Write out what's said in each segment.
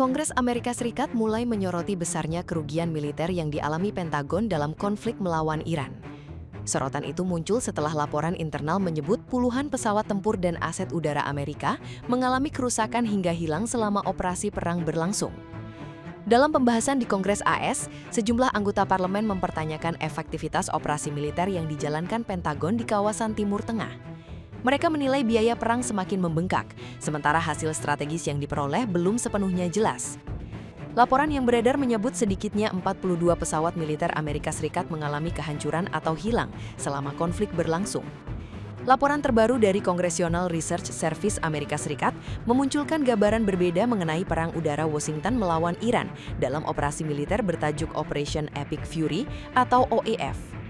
Kongres Amerika Serikat mulai menyoroti besarnya kerugian militer yang dialami Pentagon dalam konflik melawan Iran. Sorotan itu muncul setelah laporan internal menyebut puluhan pesawat tempur dan aset udara Amerika mengalami kerusakan hingga hilang selama operasi perang berlangsung. Dalam pembahasan di Kongres AS, sejumlah anggota parlemen mempertanyakan efektivitas operasi militer yang dijalankan Pentagon di kawasan Timur Tengah. Mereka menilai biaya perang semakin membengkak, sementara hasil strategis yang diperoleh belum sepenuhnya jelas. Laporan yang beredar menyebut sedikitnya 42 pesawat militer Amerika Serikat mengalami kehancuran atau hilang selama konflik berlangsung. Laporan terbaru dari Congressional Research Service Amerika Serikat memunculkan gambaran berbeda mengenai perang udara Washington melawan Iran dalam operasi militer bertajuk Operation Epic Fury atau OEF.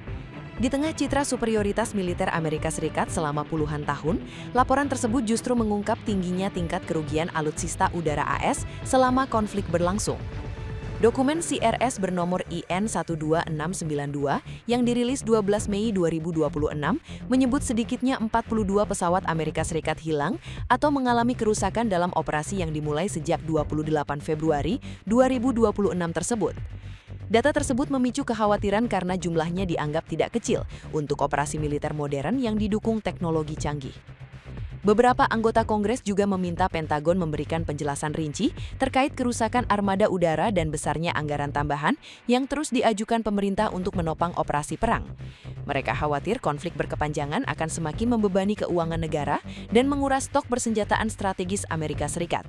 Di tengah citra superioritas militer Amerika Serikat selama puluhan tahun, laporan tersebut justru mengungkap tingginya tingkat kerugian alutsista udara AS selama konflik berlangsung. Dokumen CRS bernomor IN 12692 yang dirilis 12 Mei 2026 menyebut sedikitnya 42 pesawat Amerika Serikat hilang atau mengalami kerusakan dalam operasi yang dimulai sejak 28 Februari 2026 tersebut. Data tersebut memicu kekhawatiran karena jumlahnya dianggap tidak kecil untuk operasi militer modern yang didukung teknologi canggih. Beberapa anggota Kongres juga meminta Pentagon memberikan penjelasan rinci terkait kerusakan armada udara dan besarnya anggaran tambahan yang terus diajukan pemerintah untuk menopang operasi perang. Mereka khawatir konflik berkepanjangan akan semakin membebani keuangan negara dan menguras stok persenjataan strategis Amerika Serikat.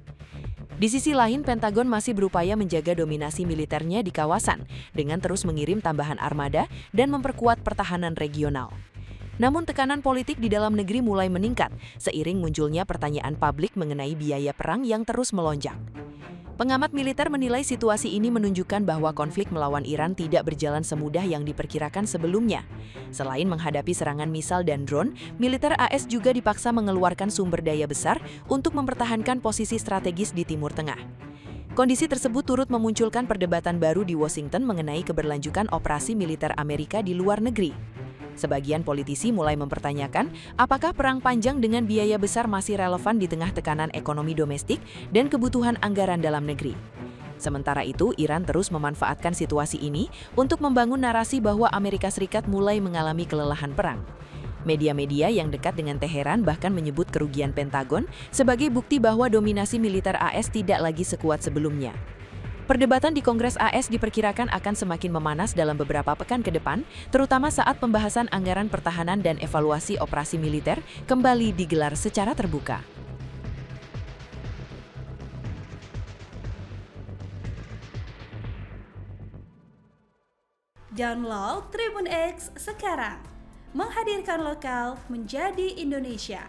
Di sisi lain, Pentagon masih berupaya menjaga dominasi militernya di kawasan dengan terus mengirim tambahan armada dan memperkuat pertahanan regional. Namun tekanan politik di dalam negeri mulai meningkat seiring munculnya pertanyaan publik mengenai biaya perang yang terus melonjak. Pengamat militer menilai situasi ini menunjukkan bahwa konflik melawan Iran tidak berjalan semudah yang diperkirakan sebelumnya. Selain menghadapi serangan misal dan drone, militer AS juga dipaksa mengeluarkan sumber daya besar untuk mempertahankan posisi strategis di Timur Tengah. Kondisi tersebut turut memunculkan perdebatan baru di Washington mengenai keberlanjutan operasi militer Amerika di luar negeri. Sebagian politisi mulai mempertanyakan apakah perang panjang dengan biaya besar masih relevan di tengah tekanan ekonomi domestik dan kebutuhan anggaran dalam negeri. Sementara itu, Iran terus memanfaatkan situasi ini untuk membangun narasi bahwa Amerika Serikat mulai mengalami kelelahan perang. Media-media yang dekat dengan Teheran bahkan menyebut kerugian Pentagon sebagai bukti bahwa dominasi militer AS tidak lagi sekuat sebelumnya. Perdebatan di Kongres AS diperkirakan akan semakin memanas dalam beberapa pekan ke depan, terutama saat pembahasan anggaran pertahanan dan evaluasi operasi militer kembali digelar secara terbuka. Download Tribun X sekarang, menghadirkan lokal menjadi Indonesia.